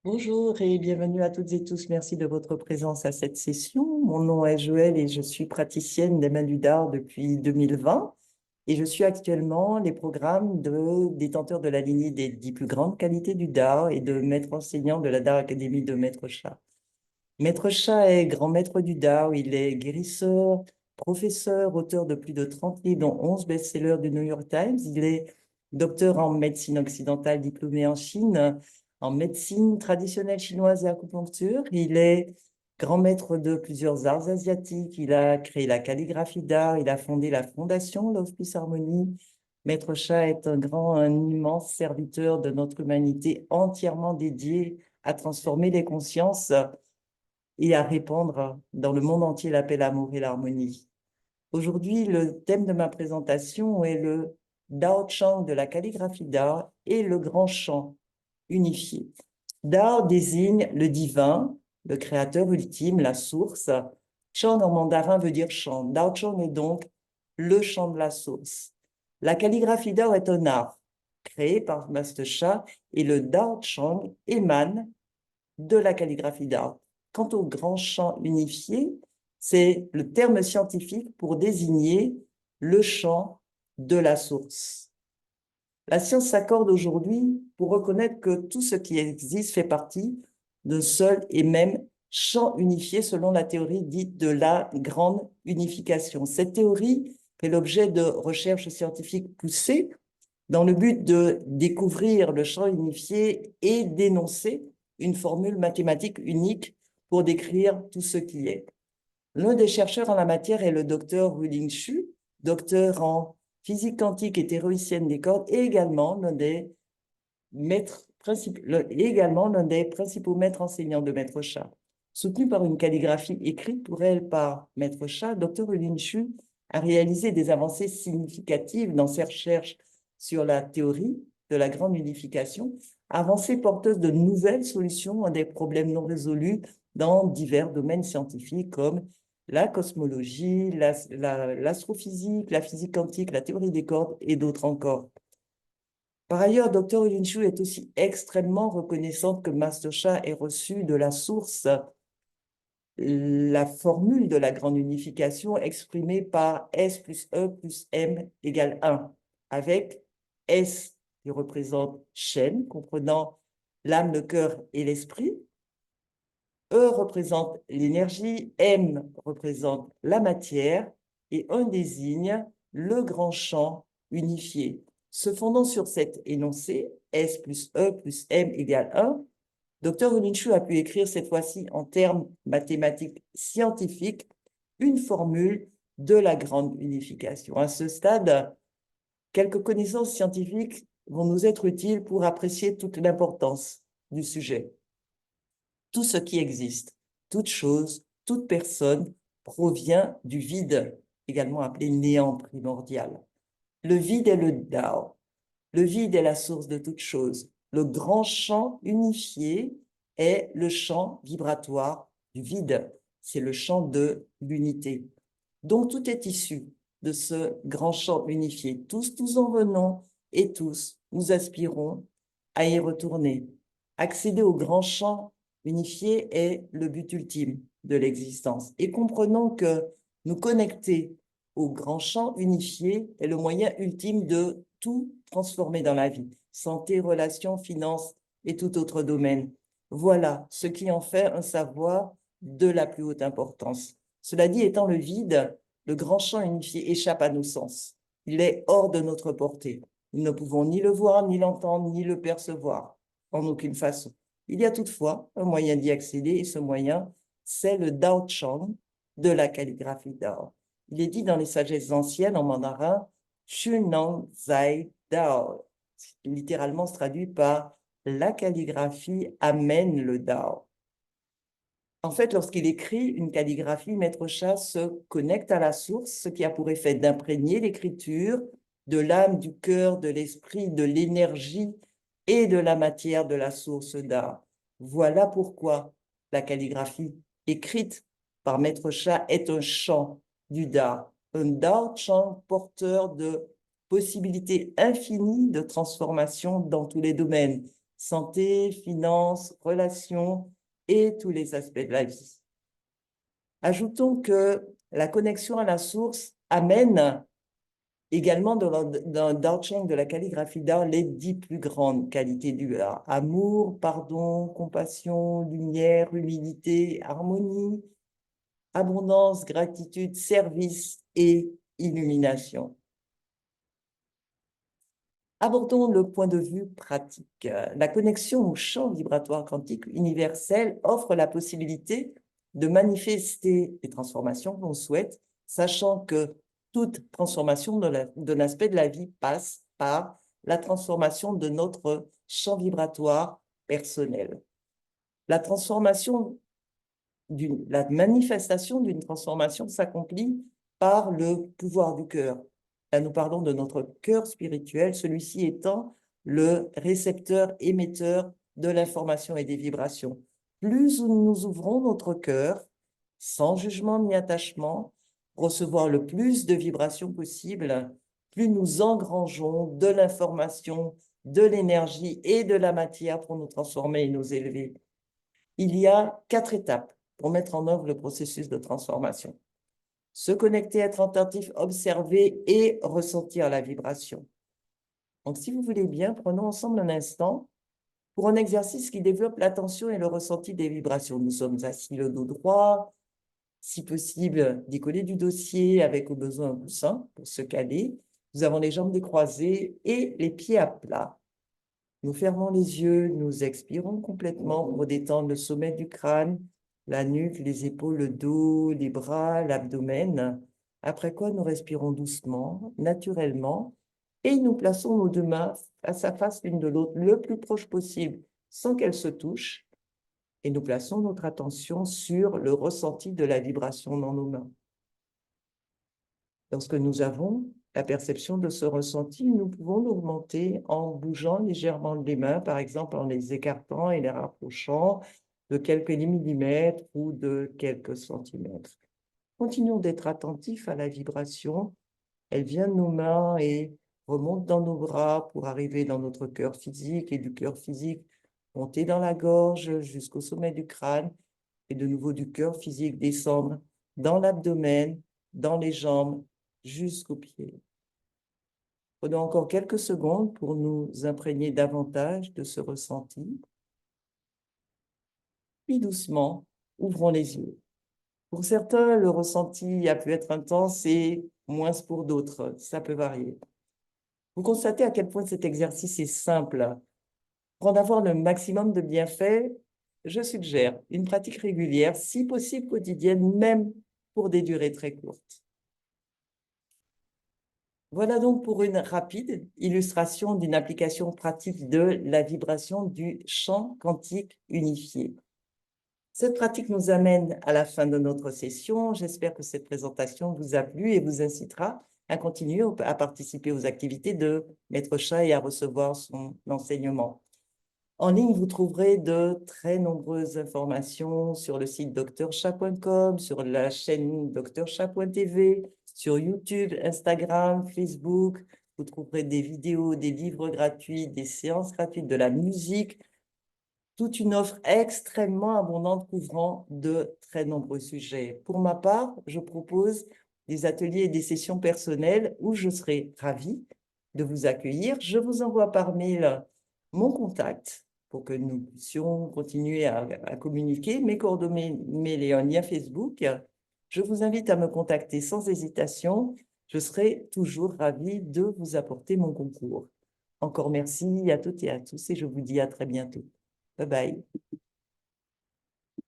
Bonjour et bienvenue à toutes et tous. Merci de votre présence à cette session. Mon nom est Joëlle et je suis praticienne des mains du Dard depuis 2020 et je suis actuellement les programmes de détenteur de la lignée des 10 plus grandes qualités du Dard et de maître enseignant de la Dard Academy de Maître Sha. Maître Sha est grand maître du Dard, il est guérisseur, professeur, auteur de plus de 30 livres, dont 11 best-sellers du New York Times. Il est docteur en médecine occidentale, diplômé en Chine, en médecine traditionnelle chinoise et acupuncture. Il est grand maître de plusieurs arts asiatiques. Il a créé la calligraphie d'art. Il a fondé la fondation Love Peace Harmony. Maître Sha est un immense serviteur de notre humanité, entièrement dédié à transformer les consciences et à répandre dans le monde entier la paix, l'amour et l'harmonie. Aujourd'hui, le thème de ma présentation est le Dao Chang de la calligraphie d'art et le grand chant unifié. Dao désigne le divin, le créateur ultime, la source. Chant en mandarin veut dire chant. Dao Chang est donc le chant de la source. La calligraphie d'art est un art créé par Master Sha et le Dao Chang émane de la calligraphie d'art. Quant au grand champ unifié, c'est le terme scientifique pour désigner le champ de la source. La science s'accorde aujourd'hui pour reconnaître que tout ce qui existe fait partie d'un seul et même champ unifié selon la théorie dite de la grande unification. Cette théorie fait l'objet de recherches scientifiques poussées dans le but de découvrir le champ unifié et d'énoncer une formule mathématique unique pour décrire tout ce qui est. L'un des chercheurs en la matière est le docteur Ruling Xu, docteur en physique quantique et théoricienne des cordes, et également l'un des principaux maîtres enseignants de Maître Sha. Soutenu par une calligraphie écrite pour elle par Maître Sha, Dr. Ruling Xu a réalisé des avancées significatives dans ses recherches sur la théorie de la grande unification, avancées porteuses de nouvelles solutions à des problèmes non résolus dans divers domaines scientifiques comme la cosmologie, l'astrophysique, la physique quantique, la théorie des cordes et d'autres encore. Par ailleurs, Dr. Ulinshu est aussi extrêmement reconnaissante que Master Sha ait reçu de la source la formule de la grande unification exprimée par S plus E plus M égale 1, avec S qui représente Shen, comprenant l'âme, le cœur et l'esprit. E représente l'énergie, M représente la matière et 1 désigne le grand champ unifié. Se fondant sur cet énoncé, S plus E plus M égale 1, Dr. Ulinshu a pu écrire cette fois-ci en termes mathématiques scientifiques une formule de la grande unification. À ce stade, quelques connaissances scientifiques vont nous être utiles pour apprécier toute l'importance du sujet. Tout ce qui existe, toute chose, toute personne provient du vide, également appelé néant primordial. Le vide est le Dao. Le vide est la source de toute chose. Le grand champ unifié est le champ vibratoire du vide. C'est le champ de l'unité. Donc tout est issu de ce grand champ unifié. Tous nous en venons et tous nous aspirons à y retourner. Accéder au grand champ unifié est le but ultime de l'existence. Et comprenons que nous connecter au grand champ unifié est le moyen ultime de tout transformer dans la vie. Santé, relations, finances et tout autre domaine. Voilà ce qui en fait un savoir de la plus haute importance. Cela dit, étant le vide, le grand champ unifié échappe à nos sens. Il est hors de notre portée. Nous ne pouvons ni le voir, ni l'entendre, ni le percevoir, en aucune façon. Il y a toutefois un moyen d'y accéder, et ce moyen, c'est le Dao Chang de la calligraphie Dao. Il est dit dans les sagesses anciennes en mandarin, Shu Nang Zai Dao. Littéralement se traduit par la calligraphie amène le Dao. En fait, lorsqu'il écrit une calligraphie, Maître Sha se connecte à la source, ce qui a pour effet d'imprégner l'écriture de l'âme, du cœur, de l'esprit, de l'énergie et de la matière de la source d'art. Voilà pourquoi la calligraphie écrite par Maître Sha est un chant du Dao, un Dao chant porteur de possibilités infinies de transformation dans tous les domaines, santé, finances, relations et tous les aspects de la vie. Ajoutons que la connexion à la source amène également dans Dao de la calligraphie d'art les 10 plus grandes qualités du art. Amour, pardon, compassion, lumière, humilité, harmonie, abondance, gratitude, service et illumination. Abordons le point de vue pratique. La connexion au champ vibratoire quantique universel offre la possibilité de manifester les transformations qu'on souhaite, sachant que toute transformation de l'aspect de la vie passe par la transformation de notre champ vibratoire personnel. La manifestation d'une transformation s'accomplit par le pouvoir du cœur. Là, nous parlons de notre cœur spirituel, celui-ci étant le récepteur émetteur de l'information et des vibrations. Plus nous ouvrons notre cœur, sans jugement ni attachement, recevoir le plus de vibrations possible, plus nous engrangeons de l'information, de l'énergie et de la matière pour nous transformer et nous élever. Il y a 4 étapes pour mettre en œuvre le processus de transformation. Se connecter, être attentif, observer et ressentir la vibration. Donc, si vous voulez bien, prenons ensemble un instant pour un exercice qui développe l'attention et le ressenti des vibrations. Nous sommes assis le dos droit, si possible, décoller du dossier avec au besoin un coussin pour se caler. Nous avons les jambes décroisées et les pieds à plat. Nous fermons les yeux, nous expirons complètement pour détendre le sommet du crâne, la nuque, les épaules, le dos, les bras, l'abdomen. Après quoi, nous respirons doucement, naturellement, et nous plaçons nos 2 mains face à face l'une de l'autre, le plus proche possible, sans qu'elles se touchent, et nous plaçons notre attention sur le ressenti de la vibration dans nos mains. Lorsque nous avons la perception de ce ressenti, nous pouvons l'augmenter en bougeant légèrement les mains, par exemple en les écartant et les rapprochant de quelques millimètres ou de quelques centimètres. Continuons d'être attentifs à la vibration. Elle vient de nos mains et remonte dans nos bras pour arriver dans notre cœur physique et du cœur physique monter dans la gorge jusqu'au sommet du crâne et de nouveau du cœur physique descendre dans l'abdomen, dans les jambes, jusqu'aux pieds. Prenons encore quelques secondes pour nous imprégner davantage de ce ressenti. Puis doucement, ouvrons les yeux. Pour certains, le ressenti a pu être intense et moins pour d'autres. Ça peut varier. Vous constatez à quel point cet exercice est simple. Pour en avoir le maximum de bienfaits, je suggère une pratique régulière, si possible quotidienne, même pour des durées très courtes. Voilà donc pour une rapide illustration d'une application pratique de la vibration du champ quantique unifié. Cette pratique nous amène à la fin de notre session. J'espère que cette présentation vous a plu et vous incitera à continuer à participer aux activités de Maître Sha et à recevoir son enseignement. En ligne, vous trouverez de très nombreuses informations sur le site drsha.com, sur la chaîne drsha.tv, sur YouTube, Instagram, Facebook. Vous trouverez des vidéos, des livres gratuits, des séances gratuites, de la musique, toute une offre extrêmement abondante couvrant de très nombreux sujets. Pour ma part, je propose des ateliers et des sessions personnelles où je serai ravie de vous accueillir. Je vous envoie par mail mon contact pour que nous puissions continuer à communiquer, mes coordonnées, et un lien Facebook. Je vous invite à me contacter sans hésitation. Je serai toujours ravie de vous apporter mon concours. Encore merci à toutes et à tous et je vous dis à très bientôt. Bye bye.